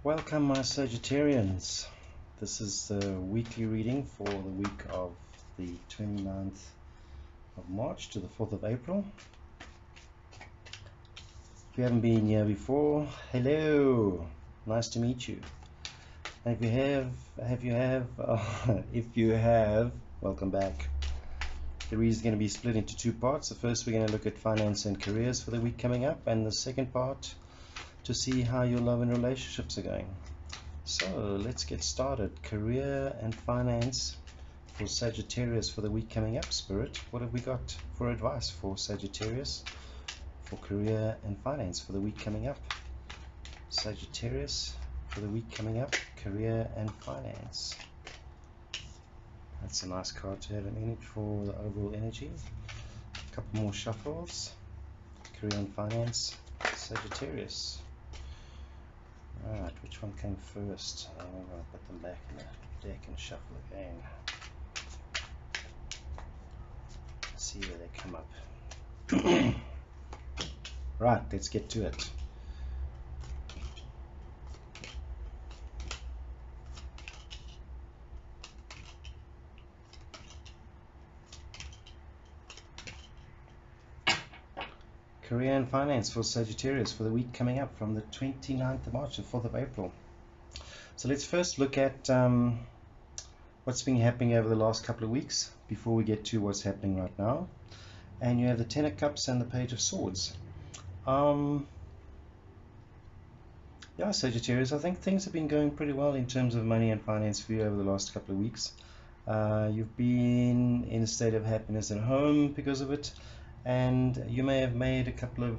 Welcome, my Sagittarians. This is the weekly reading for the week of the 29th of March to the 4th of April. If you haven't been here before, hello, nice to meet you. And if you have, welcome back. The reading is going to be split into two parts. The first, we're going to look at finance and careers for the week coming up, and the second part to see how your love and relationships are going. So let's get started. Career and finance for Sagittarius for the week coming up. Spirit, what have we got for advice for Sagittarius for career and finance for the week coming up? Sagittarius for the week coming up, career and finance. That's a nice card to have an image for the overall energy. A couple more shuffles. Career and finance, Sagittarius. Alright, which one came first? I'm going to put them back in the deck and shuffle again. See where they come up. Right, let's get to it. Career and finance for Sagittarius for the week coming up from the 29th of March to the 4th of April. So let's first look at what's been happening over the last couple of weeks before we get to what's happening right now. And you have the Ten of Cups and the Page of Swords. Yeah, Sagittarius, I think things have been going pretty well in terms of money and finance for you over the last couple of weeks. You've been in a state of happiness at home because of it. And you may have made a couple of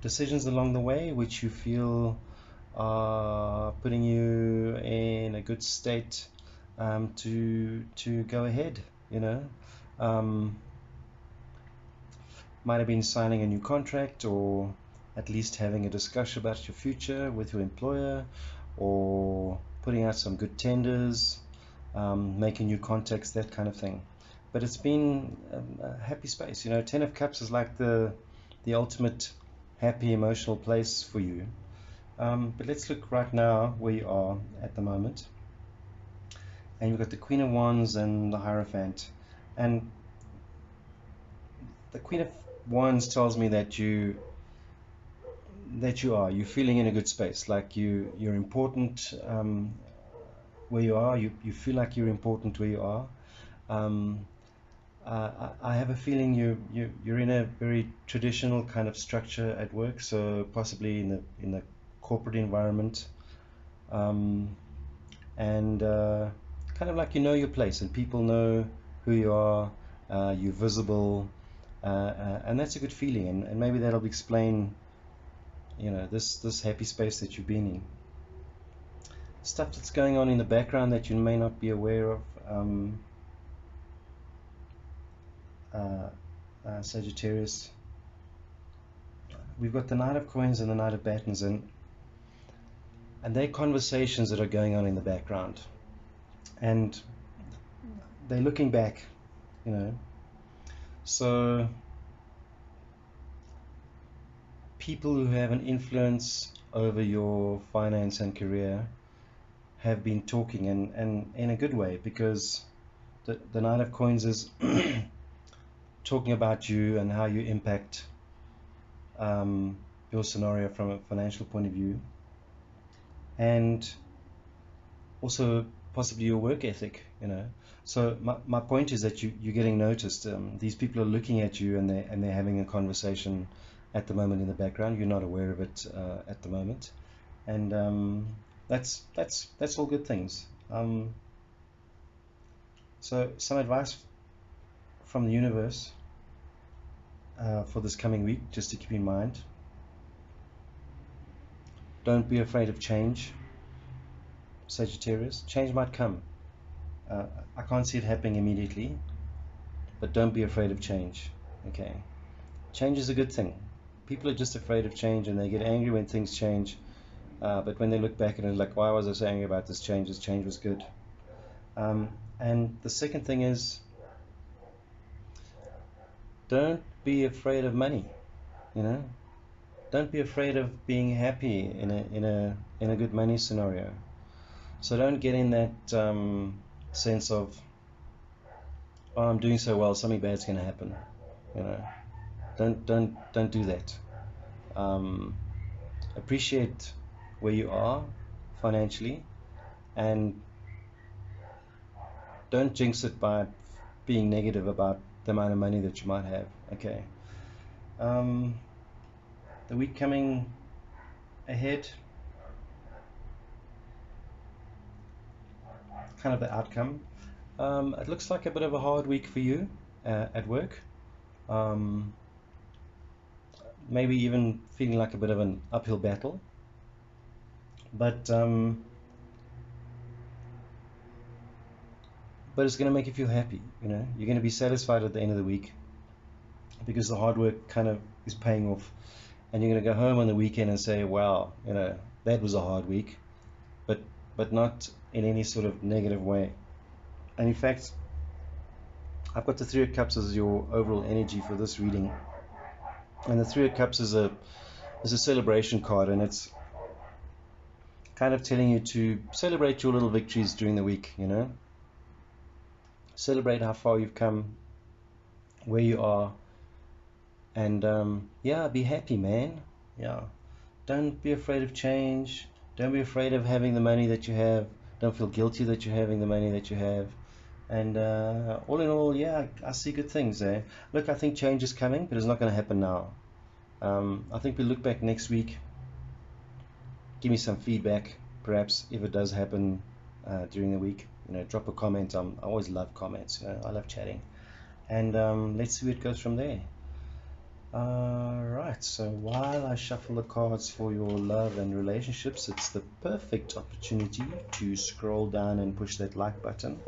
decisions along the way which you feel are putting you in a good state to go ahead, you know. Might have been signing a new contract, or at least having a discussion about your future with your employer, or putting out some good tenders, making new contacts, that kind of thing. But it's been a happy space. You know, Ten of Cups is like the ultimate happy emotional place for you. But let's look right now where you are at the moment. And you've got the Queen of Wands and the Hierophant. And the Queen of Wands tells me that you're feeling in a good space, like you're important where you are. You feel like you're important where you are. I have a feeling you're in a very traditional kind of structure at work, so possibly in the corporate environment, and kind of like you know your place, and people know who you are. You're visible, and that's a good feeling, and maybe that'll explain, you know, this happy space that you've been in. Stuff that's going on in the background that you may not be aware of. Sagittarius, we've got the Knight of Coins and the Knight of Batons, and they're conversations that are going on in the background, and they're looking back, you know. So people who have an influence over your finance and career have been talking, and in a good way, because the Knight of Coins is talking about you and how you impact your scenario from a financial point of view, and also possibly your work ethic, you know. So my point is that you're getting noticed. These people are looking at you, and they're having a conversation at the moment in the background. You're not aware of it at the moment, and that's all good things. So some advice from the universe for this coming week, just to keep in mind. Don't be afraid of change, Sagittarius. Change might come. I can't see it happening immediately, but don't be afraid of change. Okay, change is a good thing. People are just afraid of change, and they get angry when things change, but when they look back and they're like, why was I so angry about this change? This change was good. And the second thing is, don't be afraid of money, you know. don't be afraid of being happy in a good money scenario. So don't get in that sense of, oh, I'm doing so well, something bad's going to happen. You know, don't do that. Appreciate where you are financially, and don't jinx it by being negative about the amount of money that you might have. Okay. The week coming ahead, kind of the outcome. It looks like a bit of a hard week for you at work. Maybe even feeling like a bit of an uphill battle. But it's going to make you feel happy. You know, you're going to be satisfied at the end of the week because the hard work kind of is paying off, and you're going to go home on the weekend and say, wow, you know, that was a hard week, but not in any sort of negative way. And in fact, I've got the Three of Cups as your overall energy for this reading, and the Three of Cups is a celebration card, and it's kind of telling you to celebrate your little victories during the week. You know, celebrate how far you've come, where you are, and yeah, be happy, man. Yeah, don't be afraid of change. Don't be afraid of having the money that you have. Don't feel guilty that you're having the money that you have. And all in all, yeah, I see good things there. Look, I think change is coming, but it's not going to happen now. I think we'll look back next week. Give me some feedback, perhaps, if it does happen during the week. You know, drop a comment. I always love comments. You know, I love chatting. And let's see where it goes from there. Right, so while I shuffle the cards for your love and relationships, it's the perfect opportunity to scroll down and push that like button,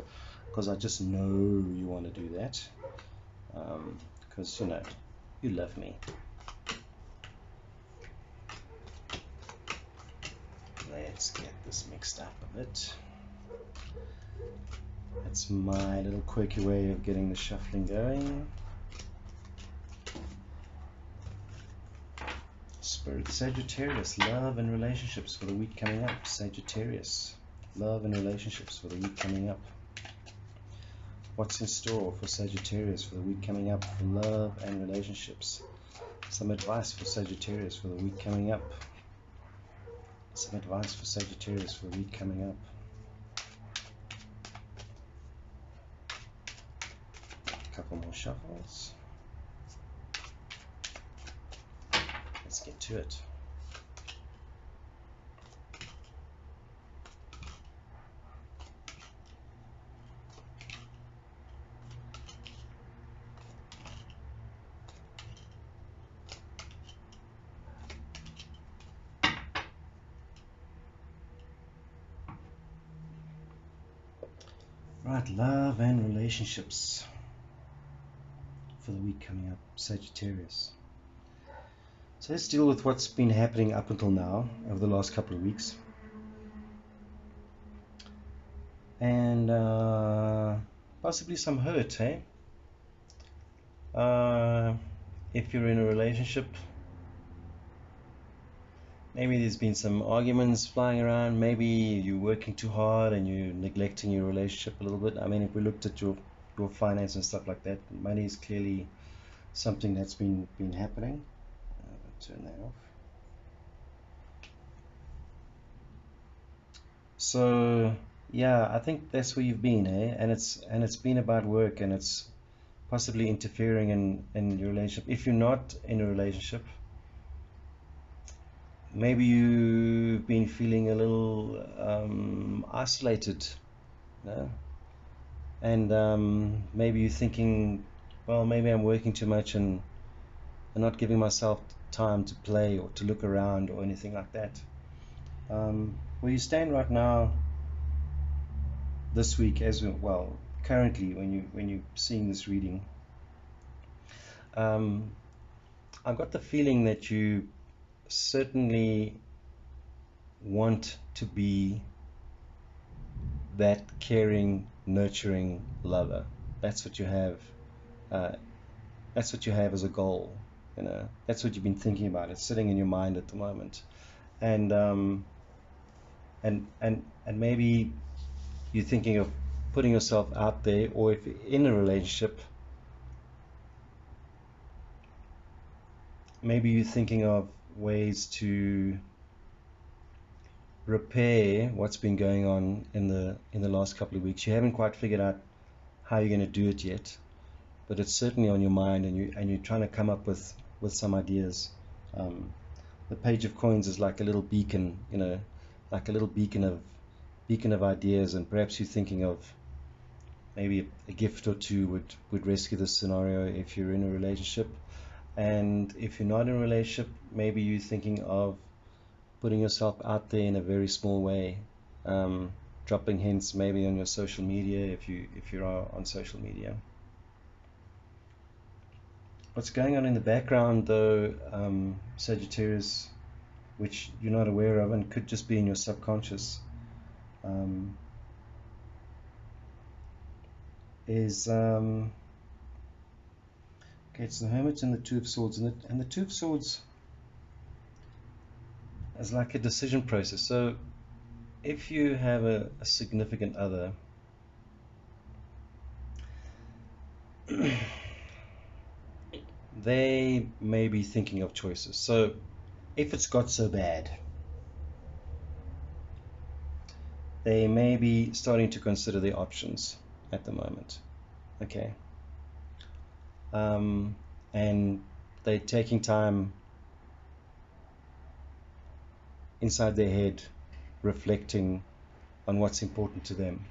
because I just know you want to do that, because you know, you love me. Let's get this mixed up a bit. That's my little quirky way of getting the shuffling going. Spirit Sagittarius, love and relationships for the week coming up. Sagittarius, love and relationships for the week coming up. What's in store for Sagittarius for the week coming up for love and relationships? Some advice for Sagittarius for the week coming up. Some advice for Sagittarius for the week coming up. A couple more shuffles. Let's get to it. Right, love and relationships for the week coming up, Sagittarius. So let's deal with what's been happening up until now over the last couple of weeks. And possibly some hurt, hey? If you're in a relationship, maybe there's been some arguments flying around. Maybe you're working too hard and you're neglecting your relationship a little bit. I mean, if we looked at your finance and stuff like that, money is clearly something that's been happening. Turn that off. So yeah, I think that's where you've been, eh? And it's been about work, and it's possibly interfering in your relationship. If you're not in a relationship, maybe you've been feeling a little isolated, you know? And maybe you're thinking, well, maybe I'm working too much and not giving myself time to play or to look around or anything like that. Where you stand right now, this week, as well, currently, when you're seeing this reading, I've got the feeling that you certainly want to be that caring, nurturing lover. That's what you have. That's what you have as a goal. You know, that's what you've been thinking about. It's sitting in your mind at the moment, and maybe you're thinking of putting yourself out there, or if you're in a relationship, maybe you're thinking of ways to repair what's been going on in the last couple of weeks. You haven't quite figured out how you're going to do it yet, but it's certainly on your mind, and you're trying to come up with some ideas. The Page of Coins is like a little beacon, you know, like a little beacon of ideas, and perhaps you're thinking of maybe a gift or two would rescue this scenario if you're in a relationship. And if you're not in a relationship, maybe you're thinking of putting yourself out there in a very small way, dropping hints maybe on your social media if you are on social media. What's going on in the background, though, Sagittarius, which you're not aware of and could just be in your subconscious, is okay, it's the Hermit and the Two of Swords, and the Two of Swords is like a decision process. So if you have a significant other, they may be thinking of choices. So if it's got so bad, they may be starting to consider their options at the moment. Okay. And they're taking time inside their head, reflecting on what's important to them.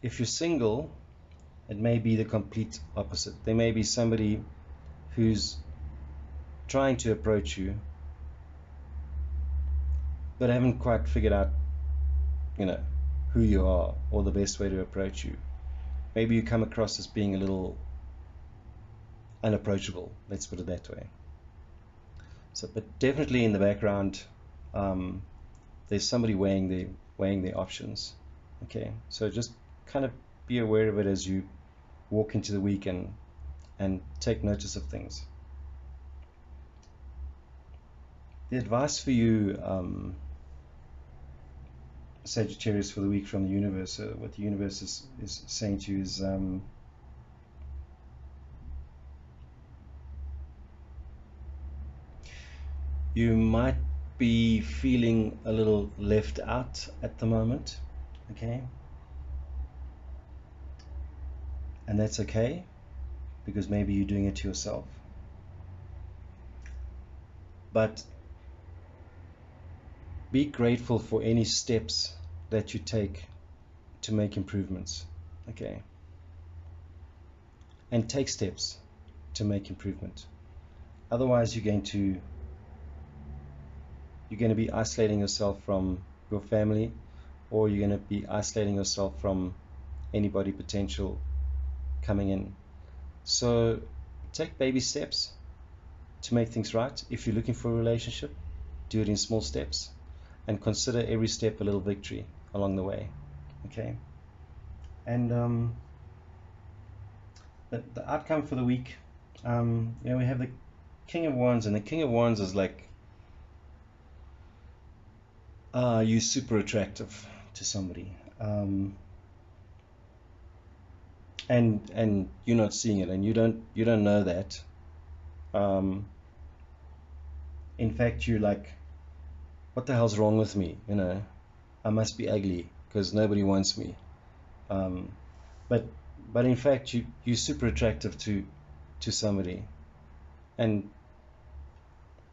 If you're single, it may be the complete opposite. There may be somebody who's trying to approach you, but haven't quite figured out, you know, who you are or the best way to approach you. Maybe you come across as being a little unapproachable, let's put it that way. So, but definitely in the background, there's somebody weighing their options. Okay, so just kind of be aware of it as you walk into the week and take notice of things. The advice for you, Sagittarius, for the week from the universe, what the universe is saying to you is, you might be feeling a little left out at the moment, okay? And that's okay, because maybe you're doing it to yourself. But be grateful for any steps that you take to make improvements, okay? And take steps to make improvement. Otherwise, you're going to be isolating yourself from your family, or you're going to be isolating yourself from anybody potential coming in. So take baby steps to make things right. If you're looking for a relationship, do it in small steps, and consider every step a little victory along the way. Okay. And the outcome for the week, you know, we have the King of Wands, and the King of Wands is like, you're super attractive to somebody, and you're not seeing it, and you don't know that. In fact, you're like, what the hell's wrong with me? You know, I must be ugly because nobody wants me. But in fact, you're super attractive to somebody, and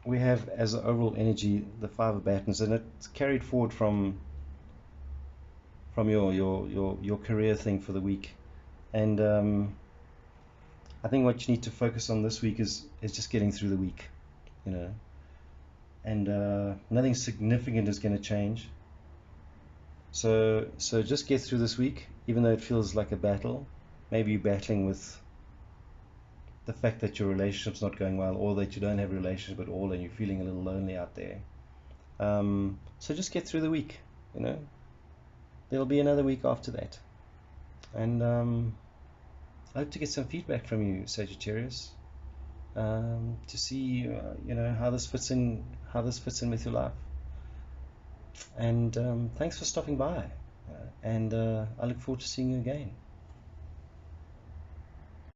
we have as an overall energy the Five of Batons, and it's carried forward from your career thing for the week. And I think what you need to focus on this week is just getting through the week, you know. And nothing significant is going to change. So just get through this week, even though it feels like a battle. Maybe you're battling with the fact that your relationship's not going well, or that you don't have a relationship at all and you're feeling a little lonely out there. So just get through the week, you know. There'll be another week after that. And I hope to get some feedback from you, Sagittarius, to see how this fits in with your life. And thanks for stopping by, and I look forward to seeing you again.